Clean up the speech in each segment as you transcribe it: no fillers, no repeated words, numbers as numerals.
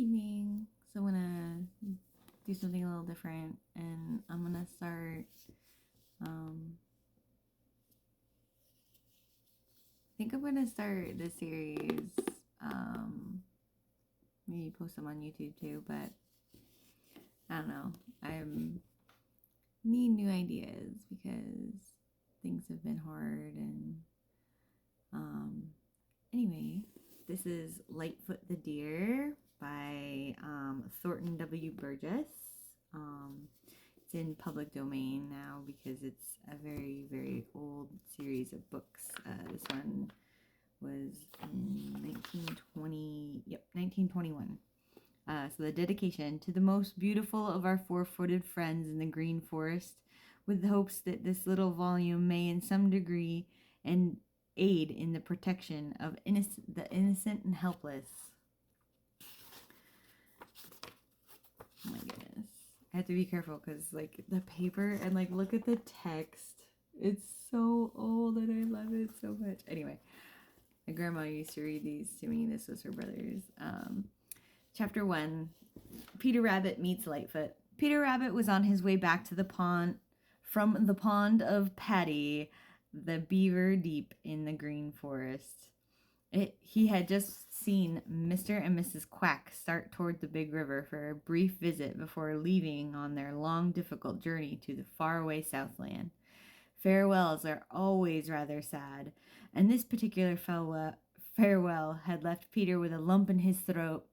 evening. So I'm gonna do something a little different, and I'm gonna start. I think I'm gonna start this series. Maybe post them on YouTube too, but I don't know. I need new ideas because things have been hard, and anyway, this is Lightfoot the Deer by Thornton W. Burgess. It's in public domain now because it's a very, very old series of books. This one was in 1921. So the dedication: to the most beautiful of our four-footed friends in the green forest, with the hopes that this little volume may in some degree and aid in the protection of the innocent and helpless. Oh my goodness. I have to be careful because like the paper and like look at the text. It's so old and I love it so much. Anyway, my grandma used to read these to me. This was her brother's. Chapter 1. Peter Rabbit meets Lightfoot. Peter Rabbit was on his way back to the pond from the pond of Paddy, the beaver deep in the green forest. He had just seen Mr. and Mrs. Quack start toward the big river for a brief visit before leaving on their long, difficult journey to the faraway Southland. Farewells are always rather sad, and this particular farewell had left Peter with a lump in his throat,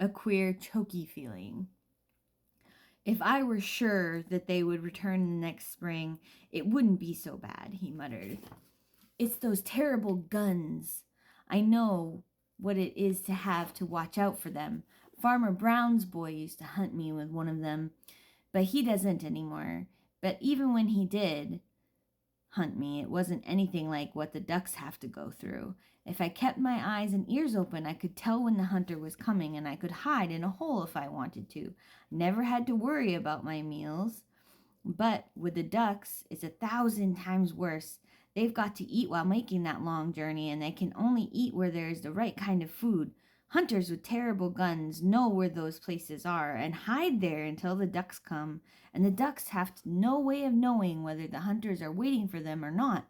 a queer, choky feeling. If I were sure that they would return the next spring, it wouldn't be so bad, he muttered. It's those terrible guns. I know what it is to have to watch out for them. Farmer Brown's boy used to hunt me with one of them, but he doesn't anymore. But even when he did hunt me, it wasn't anything like what the ducks have to go through. If I kept my eyes and ears open, I could tell when the hunter was coming, and I could hide in a hole if I wanted to. Never had to worry about my meals. But with the ducks, it's 1,000 times worse. They've got to eat while making that long journey, and they can only eat where there is the right kind of food. Hunters with terrible guns know where those places are and hide there until the ducks come, and the ducks have no way of knowing whether the hunters are waiting for them or not.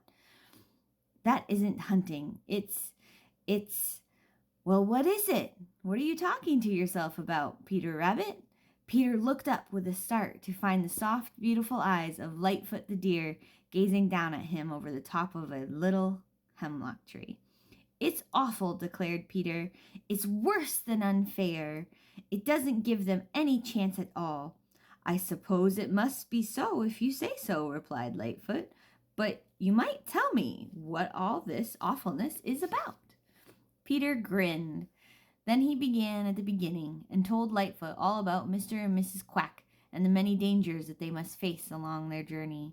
That isn't hunting. It's, well, what is it? What are you talking to yourself about, Peter Rabbit? Peter looked up with a start to find the soft, beautiful eyes of Lightfoot the Deer gazing down at him over the top of a little hemlock tree. It's awful, declared Peter. It's worse than unfair. It doesn't give them any chance at all. I suppose it must be so if you say so, replied Lightfoot. But you might tell me what all this awfulness is about. Peter grinned. Then he began at the beginning and told Lightfoot all about Mr. and Mrs. Quack and the many dangers that they must face along their journey.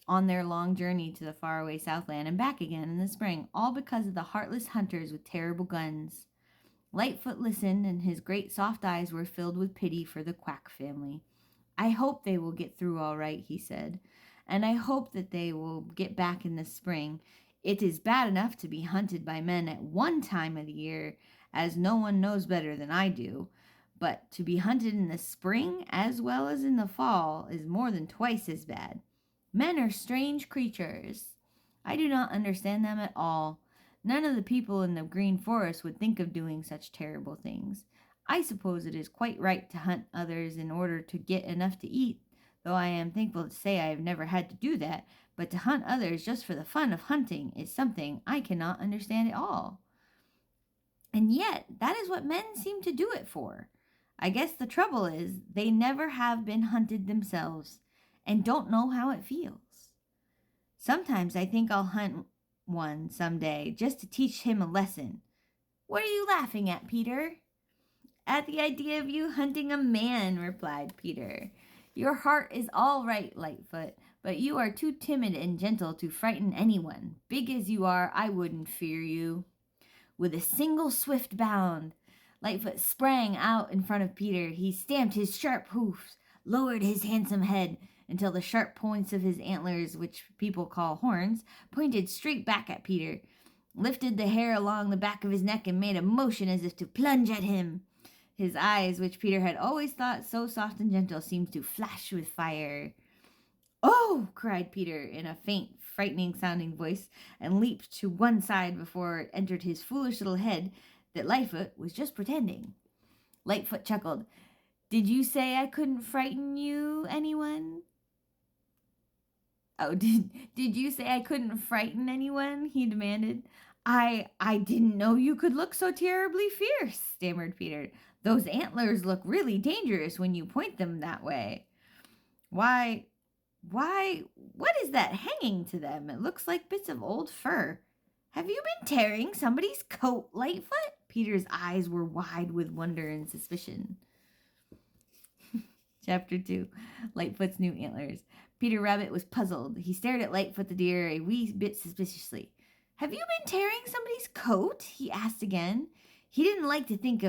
On their long journey to the faraway Southland and back again in the spring, all because of the heartless hunters with terrible guns. Lightfoot listened, and his great soft eyes were filled with pity for the Quack family. I hope they will get through all right, he said, and I hope that they will get back in the spring. It is bad enough to be hunted by men at one time of the year, as no one knows better than I do, but to be hunted in the spring as well as in the fall is more than twice as bad. Men are strange creatures. I do not understand them at all. None of the people in the green forest would think of doing such terrible things. I suppose it is quite right to hunt others in order to get enough to eat, though I am thankful to say I have never had to do that, but to hunt others just for the fun of hunting is something I cannot understand at all. And yet, that is what men seem to do it for. I guess the trouble is they never have been hunted themselves and don't know how it feels. Sometimes I think I'll hunt one someday just to teach him a lesson. What are you laughing at, Peter? At the idea of you hunting a man, replied Peter. Your heart is all right, Lightfoot, but you are too timid and gentle to frighten anyone. Big as you are, I wouldn't fear you. With a single swift bound, Lightfoot sprang out in front of Peter. He stamped his sharp hoofs, lowered his handsome head until the sharp points of his antlers, which people call horns, pointed straight back at Peter, lifted the hair along the back of his neck, and made a motion as if to plunge at him. His eyes, which Peter had always thought so soft and gentle, seemed to flash with fire. "Oh!" cried Peter in a faint, frightening-sounding voice, and leaped to one side before it entered his foolish little head that Lightfoot was just pretending. Lightfoot chuckled. "Did you say I couldn't frighten you, anyone?" "Oh, did you say I couldn't frighten anyone?" he demanded. I didn't know you could look so terribly fierce," stammered Peter. "Those antlers look really dangerous when you point them that way." Why, what is that hanging to them? It looks like bits of old fur. Have you been tearing somebody's coat, Lightfoot?" Peter's eyes were wide with wonder and suspicion. Chapter 2. Lightfoot's New Antlers. Peter Rabbit was puzzled. He stared at Lightfoot the Deer a wee bit suspiciously. "Have you been tearing somebody's coat?" he asked again. He didn't like to think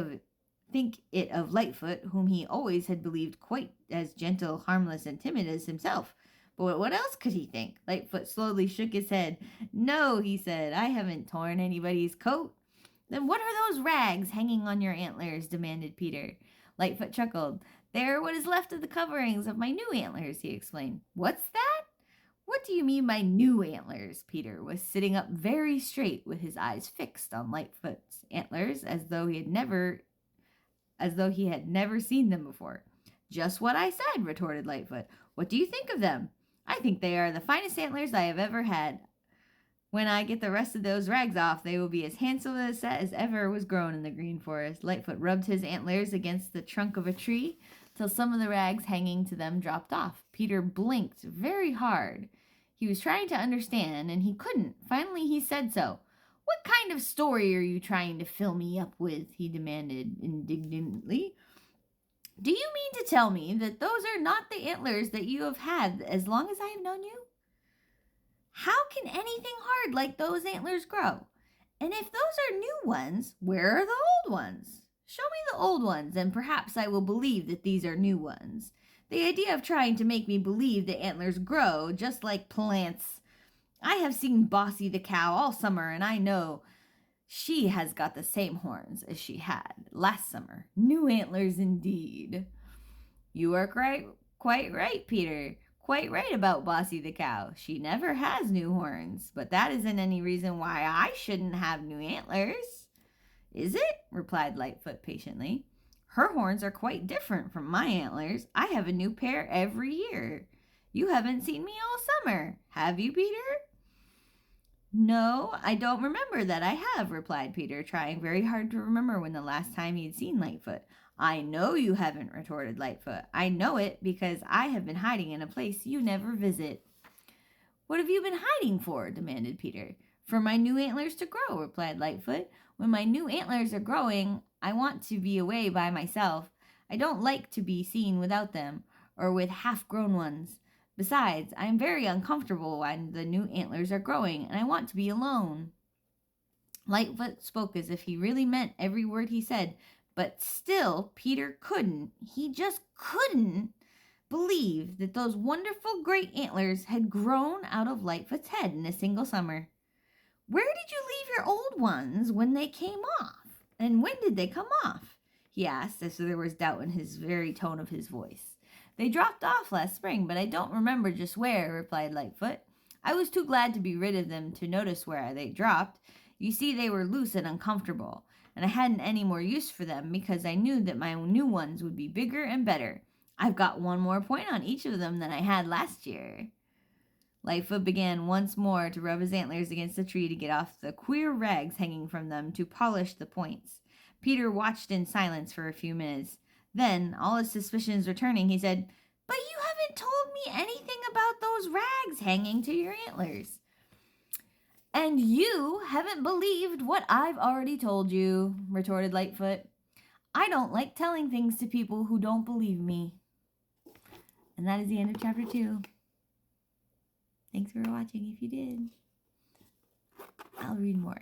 it of Lightfoot, whom he always had believed quite as gentle, harmless, and timid as himself. But what else could he think? Lightfoot slowly shook his head. "No," he said, "I haven't torn anybody's coat." "Then what are those rags hanging on your antlers?" demanded Peter. Lightfoot chuckled. "They're what is left of the coverings of my new antlers," he explained. "What's that?" "What do you mean by new antlers?" Peter was sitting up very straight with his eyes fixed on Lightfoot's antlers as though he had never seen them before. "Just what I said," retorted Lightfoot. "What do you think of them?" "I think they are the finest antlers I have ever had. When I get the rest of those rags off, they will be as handsome a set as ever was grown in the Green Forest." Lightfoot rubbed his antlers against the trunk of a tree till some of the rags hanging to them dropped off. Peter blinked very hard. He was trying to understand, and he couldn't. Finally, he said so. "What kind of story are you trying to fill me up with?" he demanded indignantly. "Do you mean to tell me that those are not the antlers that you have had as long as I have known you? How can anything hard like those antlers grow? And if those are new ones, where are the old ones? Show me the old ones, and perhaps I will believe that these are new ones. The idea of trying to make me believe that antlers grow just like plants. I have seen Bossy the cow all summer, and I know she has got the same horns as she had last summer. New antlers indeed." "You are quite right, Peter. Quite right about Bossy the cow. She never has new horns, but that isn't any reason why I shouldn't have new antlers." "Is it?" replied Lightfoot patiently. "Her horns are quite different from my antlers. I have a new pair every year. You haven't seen me all summer, have you, Peter?" "No, I don't remember that I have," replied Peter, trying very hard to remember when the last time he had seen Lightfoot. "I know you haven't," retorted Lightfoot. "I know it because I have been hiding in a place you never visit." "What have you been hiding for?" demanded Peter. "For my new antlers to grow," replied Lightfoot. "When my new antlers are growing, I want to be away by myself. I don't like to be seen without them, or with half-grown ones. Besides, I am very uncomfortable when the new antlers are growing, and I want to be alone." Lightfoot spoke as if he really meant every word he said, but still Peter he just couldn't believe that those wonderful great antlers had grown out of Lightfoot's head in a single summer. "Where did you leave your old ones when they came off? And when did they come off?" he asked, as there was doubt in his very tone of his voice. "They dropped off last spring, but I don't remember just where," replied Lightfoot. "I was too glad to be rid of them to notice where they dropped. You see, they were loose and uncomfortable, and I hadn't any more use for them because I knew that my new ones would be bigger and better. I've got one more point on each of them than I had last year." Lightfoot began once more to rub his antlers against the tree to get off the queer rags hanging from them to polish the points. Peter watched in silence for a few minutes. Then, all his suspicions returning, he said, "But you haven't told me anything about those rags hanging to your antlers." "And you haven't believed what I've already told you," retorted Lightfoot. "I don't like telling things to people who don't believe me." And that is the end of chapter 2. Thanks for watching if you did. I'll read more.